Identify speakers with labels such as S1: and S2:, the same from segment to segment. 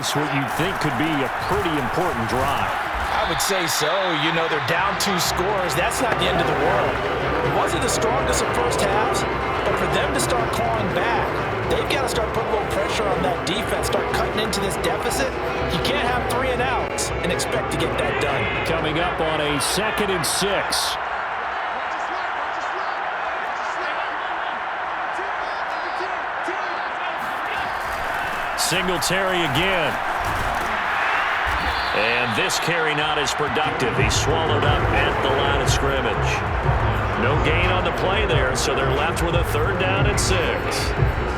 S1: It's what you think could be a pretty important drive.
S2: I would say so. You know, they're down 2 scores. That's not the end of the world. It wasn't the strongest of first halves, but for them to start clawing back, they've got to start putting a little pressure on that defense, start cutting into this deficit. You can't have 3 and outs and expect to get that done.
S1: Coming up on a 2nd and 6. Singletary again. And this carry not as productive. He's swallowed up at the line of scrimmage. No gain on the play there, so they're left with a 3rd down and 6.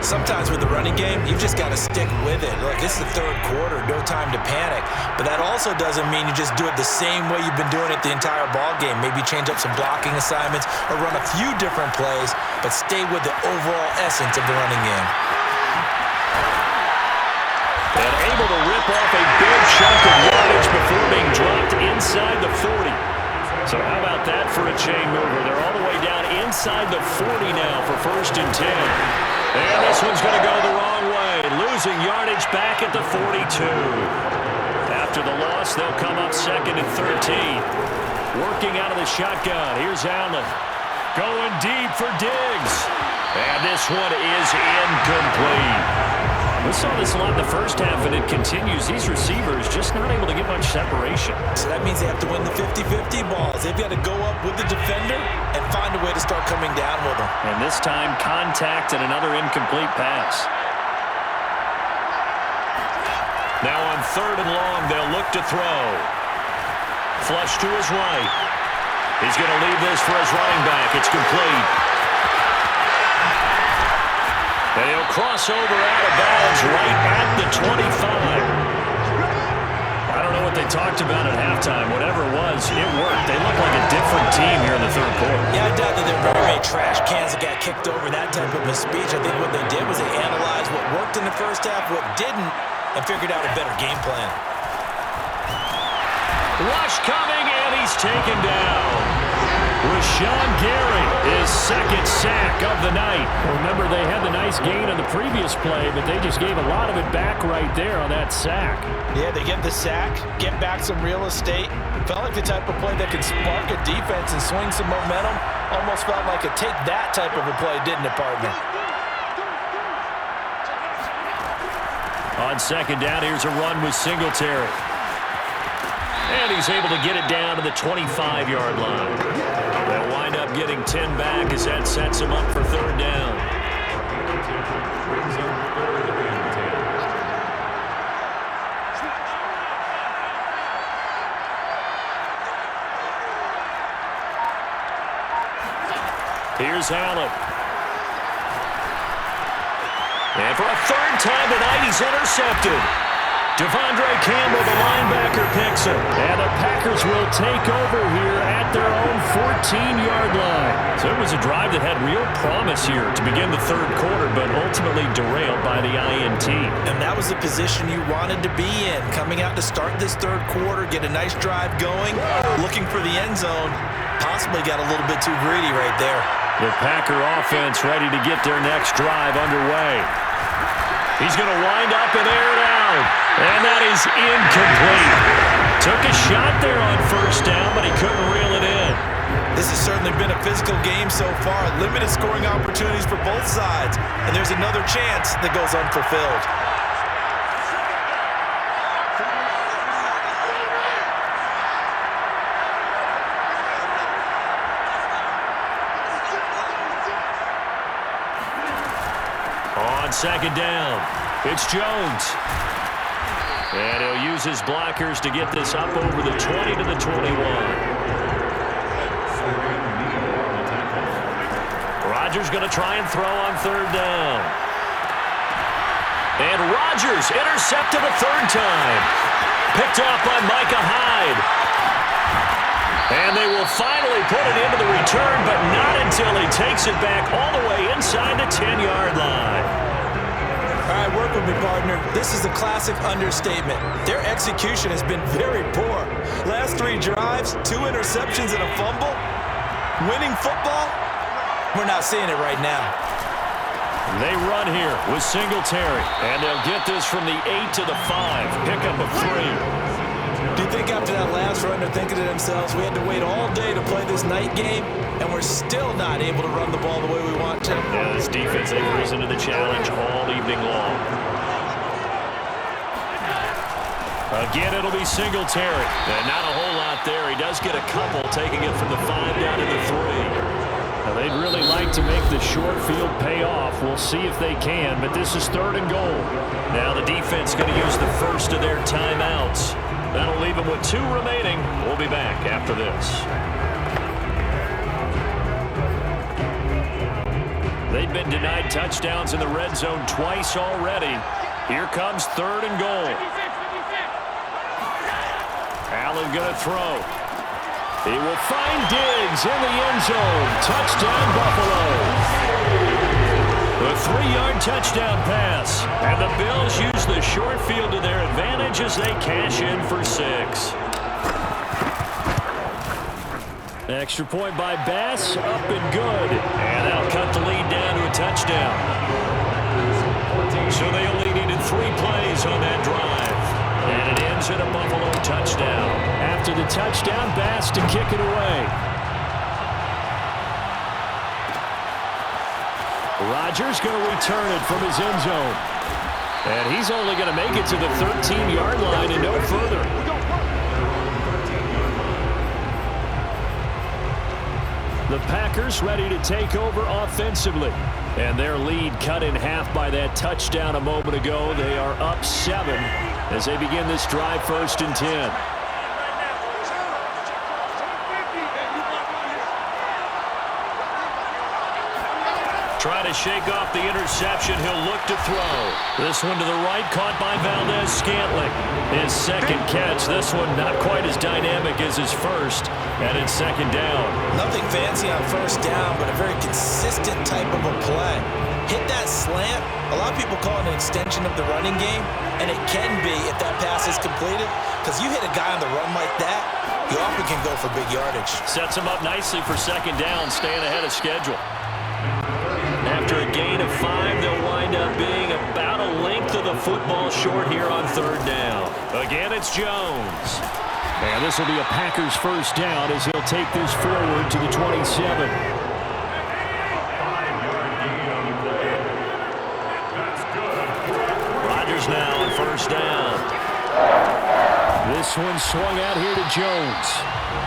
S2: Sometimes with the running game, you've just got to stick with it. Look, it's the 3rd quarter, no time to panic. But that also doesn't mean you just do it the same way you've been doing it the entire ball game. Maybe change up some blocking assignments or run a few different plays, but stay with the overall essence of the running game.
S1: And able to rip off a big chunk of yardage before being dropped inside the 40. So how about that for a chain mover? They're all the way down inside the 40 now for 1st and 10. And this one's going to go the wrong way. Losing yardage back at the 42. After the loss, they'll come up 2nd and 13. Working out of the shotgun. Here's Allen. Going deep for Diggs. And this one is incomplete. We saw this a lot in the first half, and it continues. These receivers just not able to get much separation.
S2: So that means they have to win the 50-50 balls. They've got to go up with the defender and find a way to start coming down with them.
S1: And this time, contact and another incomplete pass. Now on 3rd and long, they'll look to throw. Flush to his right. He's going to leave this for his running back. It's complete. And he'll cross over out of bounds right at the 25. I don't know what they talked about at halftime. Whatever it was, it worked. They look like a different team here in the 3rd quarter.
S2: Yeah, I doubt that there were very many trash cans that got kicked over, that type of a speech. I think what they did was they analyzed what worked in the first half, what didn't, and figured out a better game plan.
S1: Rush coming, and he's taken down. Rashawn Gary, his 2nd sack of the night. Remember, they had the nice gain on the previous play, but they just gave a lot of it back right there on that sack.
S2: Yeah, they get the sack, get back some real estate. Felt like the type of play that can spark a defense and swing some momentum. Almost felt like a take that type of a play, didn't it, partner?
S1: On 2nd down, here's a run with Singletary. And he's able to get it down to the 25-yard line. They'll wind up getting 10 back as that sets him up for 3rd down. Here's Allen. And for a 3rd time tonight, he's intercepted. Devondre Campbell, the linebacker, picks him. And the Packers will take over here at their own 14-yard line. So it was a drive that had real promise here to begin the 3rd quarter, but ultimately derailed by the INT.
S2: And that was the position you wanted to be in. Coming out to start this 3rd quarter, get a nice drive going, looking for the end zone. Possibly got a little bit too greedy right there.
S1: The Packer offense ready to get their next drive underway. He's going to wind up and air it out. And that is incomplete. Took a shot there on 1st down, but he couldn't reel it in.
S2: This has certainly been a physical game so far. Limited scoring opportunities for both sides. And there's another chance that goes unfulfilled.
S1: On 2nd down, it's Jones. And he'll use his blockers to get this up over the 20 to the 21. Rodgers going to try and throw on 3rd down. And Rodgers intercepted a 3rd time. Picked off by Micah Hyde. And they will finally put it into the return, but not until he takes it back all the way inside the 10-yard line.
S2: All right, work with me, partner. This is a classic understatement. Their execution has been very poor. Last 3 drives, 2 interceptions and a fumble. Winning football? We're not seeing it right now.
S1: They run here with Singletary, and they'll get this from the 8 to the 5. Pickup of 3.
S2: Do you think after that last run they're thinking to themselves, we had to wait all day to play this night game, and we're still not able to run the ball the way we want to?
S1: Yeah, this defense, they've risen to the challenge all evening long. Again, it'll be Singletary. And not a whole lot there. He does get a couple, taking it from the 5 down to the 3. Now, they'd really like to make the short field pay off. We'll see if they can, but this is 3rd and goal. Now the defense going to use the first of their timeouts. That'll leave them with 2 remaining. We'll be back after this. They've been denied touchdowns in the red zone twice already. Here comes 3rd and goal. Allen going to throw. He will find Diggs in the end zone. Touchdown, Buffalo. A 3-yard touchdown pass. And the Bills use the short field to their advantage as they cash in for 6. Extra point by Bass. Up and good. And that'll cut the lead down to a touchdown. So they only needed 3 plays on that drive. And it ends in a Buffalo touchdown. After the touchdown, Bass to kick it away. Rodgers going to return it from his end zone. And he's only going to make it to the 13-yard line and no further. The Packers ready to take over offensively. And their lead cut in half by that touchdown a moment ago. They are up 7 as they begin this drive, 1st and 10. Trying to shake off the interception. He'll look to throw. This one to the right, caught by Valdez-Scantling. His second catch. This one not quite as dynamic as his first. And it's 2nd down.
S2: Nothing fancy on 1st down, but a very consistent type of a play. Hit that slant. A lot of people call it an extension of the running game, and it can be if that pass is completed, because you hit a guy on the run like that, you often can go for big yardage.
S1: Sets him up nicely for 2nd down, staying ahead of schedule. After a gain of 5, they'll wind up being about a length of the football short here on 3rd down. Again, it's Jones. And this will be a Packers 1st down as he'll take this forward to the 27. Rodgers now on 1st down. This one swung out here to Jones.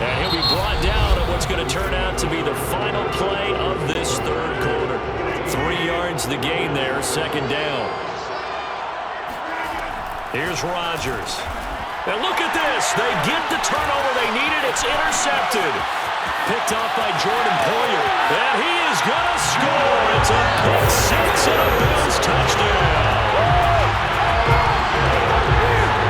S1: And he'll be brought down at what's going to turn out to be the final play of this 3rd quarter. 3 yards the gain there, 2nd down. Here's Rodgers. And look at this. They get the turnover they needed. It's intercepted. Picked off by Jordan Poyer. And he is going to score. It's a pick 6 and a Bills touchdown.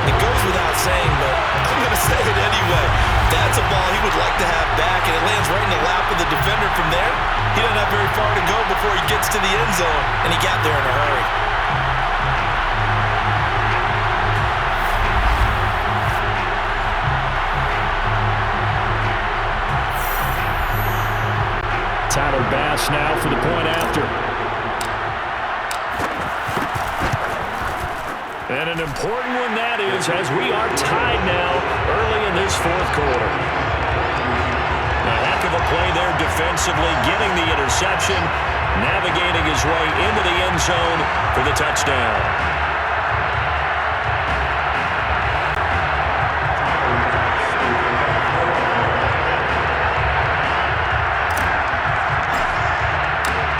S2: It goes without saying, but I'm going to say it anyway. That's a ball he would like to have back, and it lands right in the lap of the defender from there. He doesn't have very far to go before he gets to the end zone, and he got there in a hurry.
S1: Tyler Bass now for the point after. And an important one that is, as we are tied now early in this 4th quarter. A heck of a play there defensively, getting the interception, navigating his way into the end zone for the touchdown.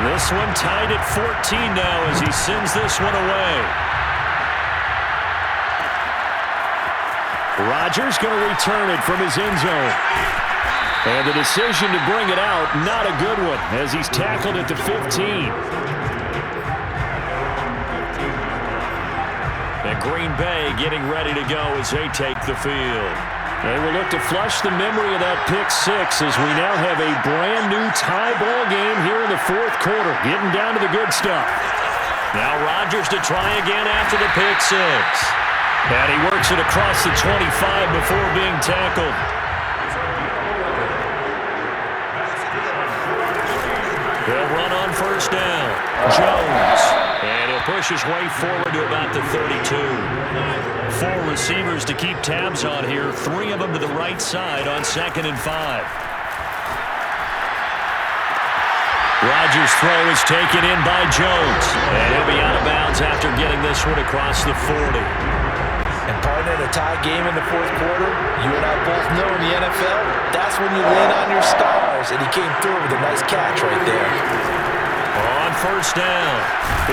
S1: This one tied at 14 now as he sends this one away. Rodgers going to return it from his end zone. And the decision to bring it out, not a good one, as he's tackled at the 15. And Green Bay getting ready to go as they take the field. They will look to flush the memory of that pick 6 as we now have a brand new tie ball game here in the 4th quarter, getting down to the good stuff. Now Rodgers to try again after the pick 6. And he works it across the 25 before being tackled. They'll run run on first down. Jones. And he'll push his way forward to about the 32. 4 receivers to keep tabs on here. 3 of them to the right side on 2nd and 5. Rodgers' throw is taken in by Jones. And he'll be out of bounds after getting this one across the 40.
S2: And partner, in a tie game in the 4th quarter, you and I both know in the NFL, that's when you lean on your stars. And he came through with a nice catch right there.
S1: On first down,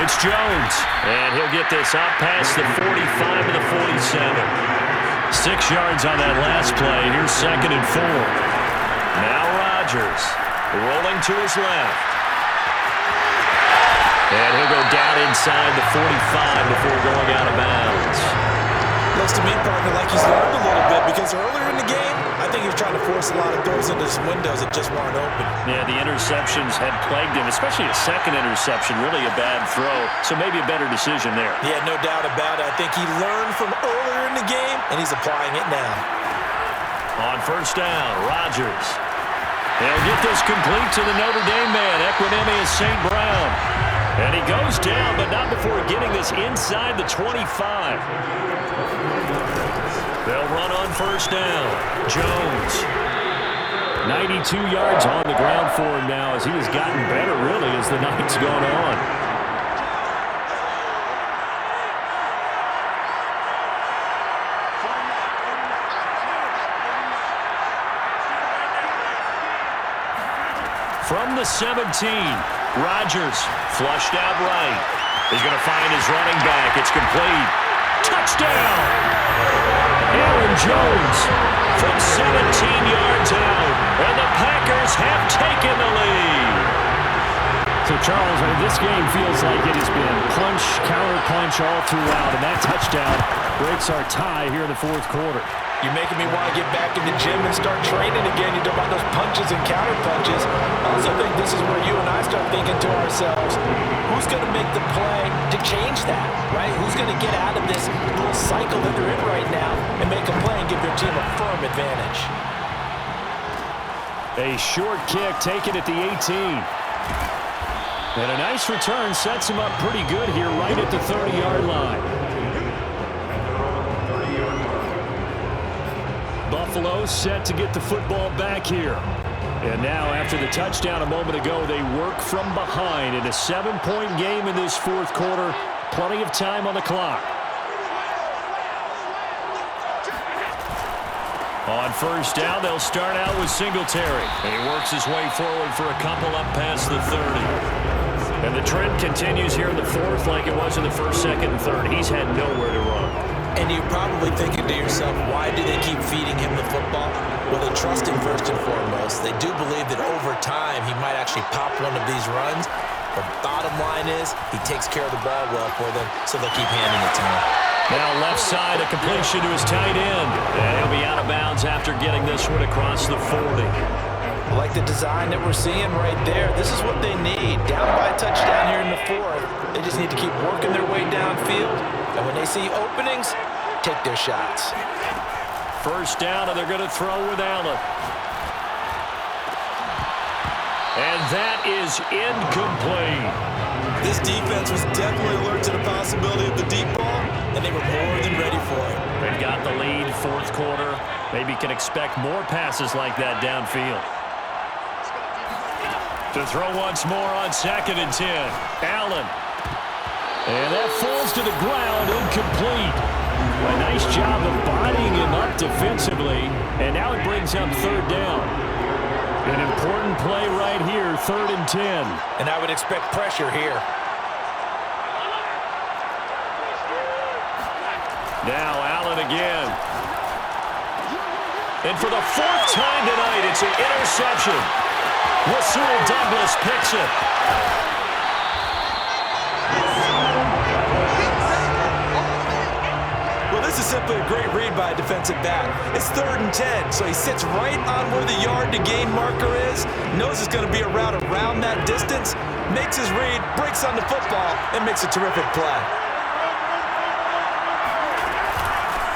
S1: it's Jones. And he'll get this up past the 45 to the 47. 6 yards on that last play. Here's 2nd and 4. Now Rodgers rolling to his left. And he'll go down inside the 45 before going out of bounds.
S2: Looks to me, partner, like he's learned a little bit because earlier in the game, I think he was trying to force a lot of throws into some windows that just weren't open.
S1: Yeah, the interceptions had plagued him, especially a second interception, really a bad throw. So maybe a better decision there.
S2: Yeah, no doubt about it. I think he learned from earlier in the game, and he's applying it now.
S1: On first down, Rodgers. They'll get this complete to the Notre Dame man, Equanimeous St. Brown. And he goes down, but not before getting this inside the 25. They'll run on first down. Jones. 92 yards on the ground for him now as he has gotten better, really, as the night's gone on. From the 17, Rodgers flushed out right. He's going to find his running back. It's complete. Touchdown! Aaron Jones from 17 yards out, and the Packers have taken the lead.
S3: So, Charles, this game feels like it has been punch, counter-punch all throughout, and that touchdown breaks our tie here in the 4th quarter.
S2: You're making me want to get back in the gym and start training again. You talk about those punches and counter-punches. I also think this is where you and I start thinking to ourselves, who's going to make the play to change that, right? Who's going to get out of this little cycle that they're in right now and make a play and give their team a firm advantage?
S3: A short kick taken at the 18. And a nice return sets him up pretty good here right at the 30-yard line. Buffalo set to get the football back here. And now, after the touchdown a moment ago, they work from behind in a 7-point game in this 4th quarter. Plenty of time on the clock. On first down, they'll start out with Singletary. And he works his way forward for a couple up past the 30. And the trend continues here in the 4th like it was in the 1st, 2nd, and 3rd. He's had nowhere to run.
S2: And you're probably thinking to yourself, why do they keep feeding him the football? Well, they trust him first and foremost. They do believe that over time he might actually pop one of these runs. But bottom line is he takes care of the ball well for them, so they'll keep handing it to him.
S1: Now left side, a completion to his tight end. And he'll be out of bounds after getting this one across the 40.
S2: I like the design that we're seeing right there. This is what they need. Down by a touchdown here in the 4th. They just need to keep working their way downfield. And when they see openings, take their shots.
S1: First down, and they're going to throw with Allen. And that is incomplete.
S2: This defense was definitely alert to the possibility of the deep ball, and they were more than ready for it.
S1: They've got the lead, 4th quarter. Maybe can expect more passes like that downfield. To throw once more on 2nd and 10. Allen. And that falls to the ground, incomplete. A nice job of bodying him up defensively, and now it brings up 3rd down. An important play right here, 3rd and 10.
S2: And I would expect pressure here.
S1: Now Allen again. And for the 4th time tonight, it's an interception. Rasul Douglas picks it.
S2: This is simply a great read by a defensive back. It's 3rd and 10, so he sits right on where the yard to gain marker is, knows it's going to be a route around that distance, makes his read, breaks on the football, and makes a terrific play.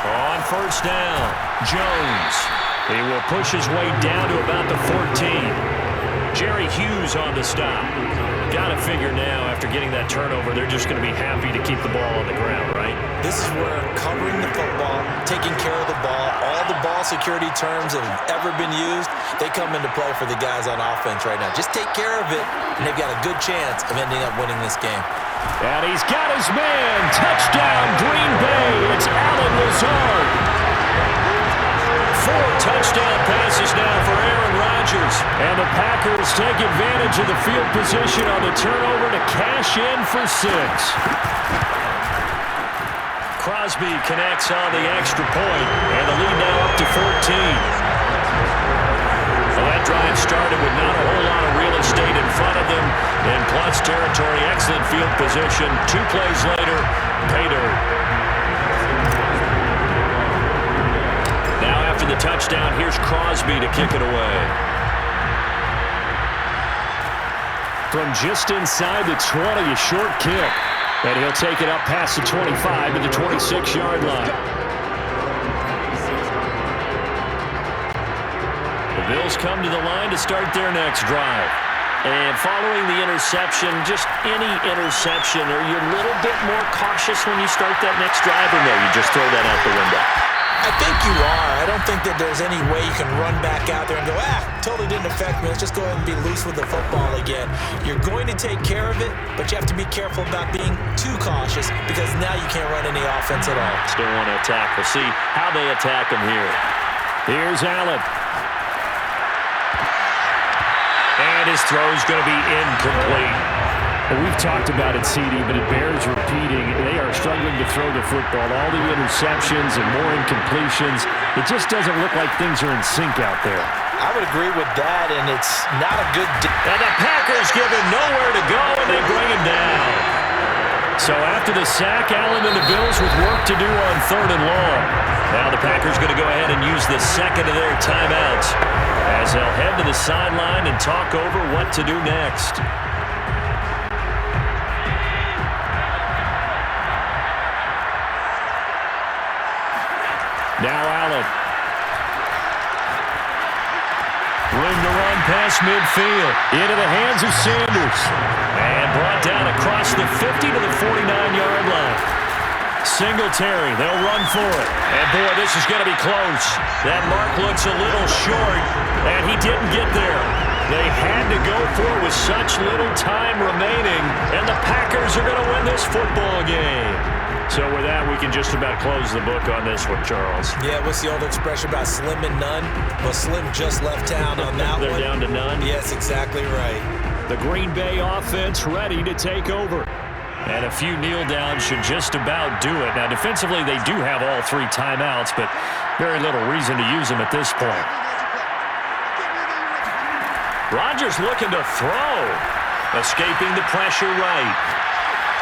S1: On first down, Jones. He will push his way down to about the 14. Jerry Hughes on the stop.
S3: got to figure now, after getting that turnover, they're just going to be happy to keep the ball on the ground, right?
S2: This is where covering the football, taking care of the ball, all the ball security terms that have ever been used, they come into play for the guys on offense right now. Just take care of it, and they've got a good chance of ending up winning this game.
S3: And he's got his man. Touchdown, Green Bay. It's Allen Lazard. 4 touchdown passes now for Aaron Rodgers. And the Packers take advantage of the field position on the turnover to cash in for 6. Crosby connects on the extra point, and the lead now up to 14. Well, that drive started with not a whole lot of real estate in front of them. In plus territory, excellent field position. 2 plays later, pay dirt. Now after the touchdown, here's Crosby to kick it away. From just inside the 20, a short kick. And he'll take it up past the 25 to the 26-yard line. The Bills come to the line to start their next drive. And following the interception, just any interception, are you a little bit more cautious when you start that next drive, or no, you just throw that out the window?
S2: I think you are. I don't think that there's any way you can run back out there and go, totally didn't affect me. Let's just go ahead and be loose with the football again. You're going to take care of it, but you have to be careful about being too cautious because now you can't run any offense at all.
S3: Still want to attack. We'll see how they attack him here. Here's Allen. And his throw's going to be incomplete. Well, we've talked about it, CD, but it bears repeating. They are struggling to throw the football. All the interceptions and more incompletions. It just doesn't look like things are in sync out there.
S2: I would agree with that, and it's not a good...
S3: And the Packers give him nowhere to go, and they bring him down. So after the sack, Allen and the Bills with work to do on 3rd and long. Now the Packers going to go ahead and use the second of their timeouts as they'll head to the sideline and talk over what to do next. Now Allen. Room to run past midfield. Into the hands of Sanders. And brought down across the 50 to the 49-yard line. Singletary, they'll run for it. And boy, this is going to be close. That mark looks a little short, and he didn't get there. They had to go for it with such little time remaining, and the Packers are going to win this football game. So with that, we can just about close the book on this one, Charles.
S2: Yeah, what's the old expression about slim and none? Well, Slim just left town on that
S3: They're
S2: one.
S3: down to none?
S2: Yes, exactly right.
S3: The Green Bay offense ready to take over. And a few kneel downs should just about do it. Now, defensively, they do have all 3 timeouts, but very little reason to use them at this point. Rodgers looking to throw. Escaping the pressure right.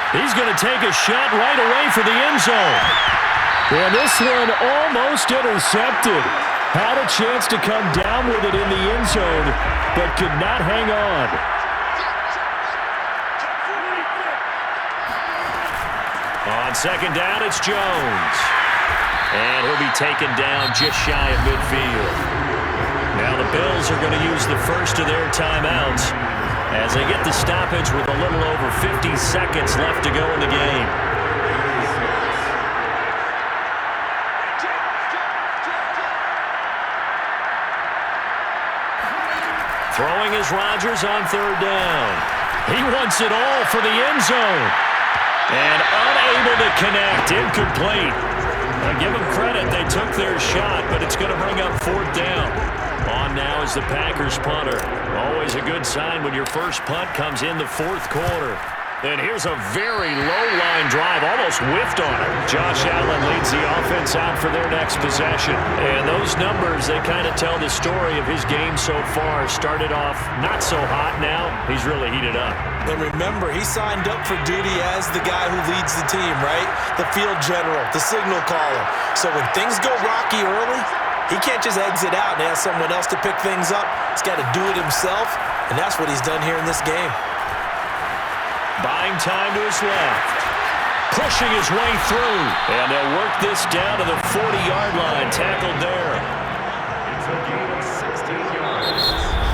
S3: He's going to take a shot right away for the end zone. And this one almost intercepted. Had a chance to come down with it in the end zone, but could not hang on. On 2nd down, it's Jones. And he'll be taken down just shy of midfield. Now the Bills are going to use the first of their timeouts as they get the stoppage with a little over 50 seconds left to go in the game. Throwing is Rodgers on 3rd down. He wants it all for the end zone. And unable to connect. Incomplete. Now give them credit. They took their shot, but it's going to bring up 4th down. On now is the Packers punter. Always a good sign when your first punt comes in the 4th quarter. And here's a very low-line drive, almost whiffed on it. Josh Allen leads the offense out for their next possession. And those numbers, they kind of tell the story of his game so far. Started off not so hot, now he's really heated up.
S2: And remember, he signed up for duty as the guy who leads the team, right? The field general, the signal caller. So when things go rocky early, he can't just exit out and ask someone else to pick things up. He's got to do it himself, and that's what he's done here in this game.
S3: Buying time to his left. Pushing his way through. And they'll work this down to the 40-yard line. Tackled there.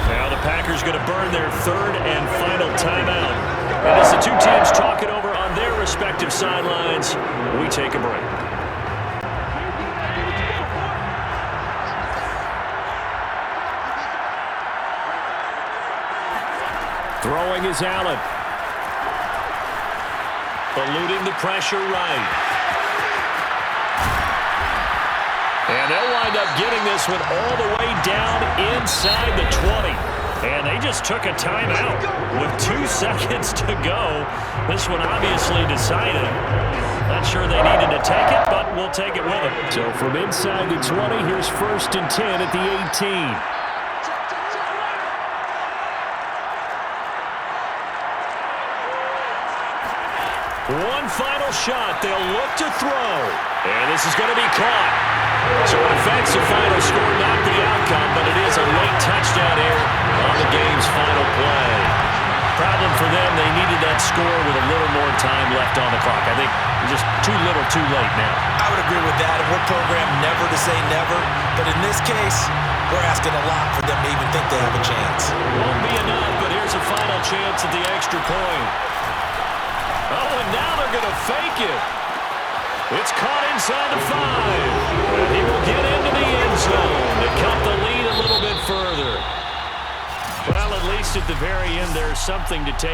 S3: Now the Packers is going to burn their third and final timeout. And as the two teams talk it over on their respective sidelines, we take a break. Throwing is Allen. Eluding the pressure right. And they'll wind up getting this one all the way down inside the 20. And they just took a timeout with 2 seconds to go. This one obviously decided. Not sure they needed to take it, but we'll take it with them. So from inside the 20, here's 1st and 10 at the 18. One final shot. They'll look to throw. And this is going to be caught. So an offensive final score, not the outcome, but it is a late touchdown here on the game's final play. Problem for them, they needed that score with a little more time left on the clock. I think just too little too late now.
S2: I would agree with that. We're programmed never to say never. But in this case, we're asking a lot for them to even think they have a chance.
S3: Won't be enough, but here's a final chance at the extra point. Oh, and now they're going to fake it. It's caught inside the 5. And he will get into the end zone to cut the lead a little bit further. Well, at least at the very end, there's something to take.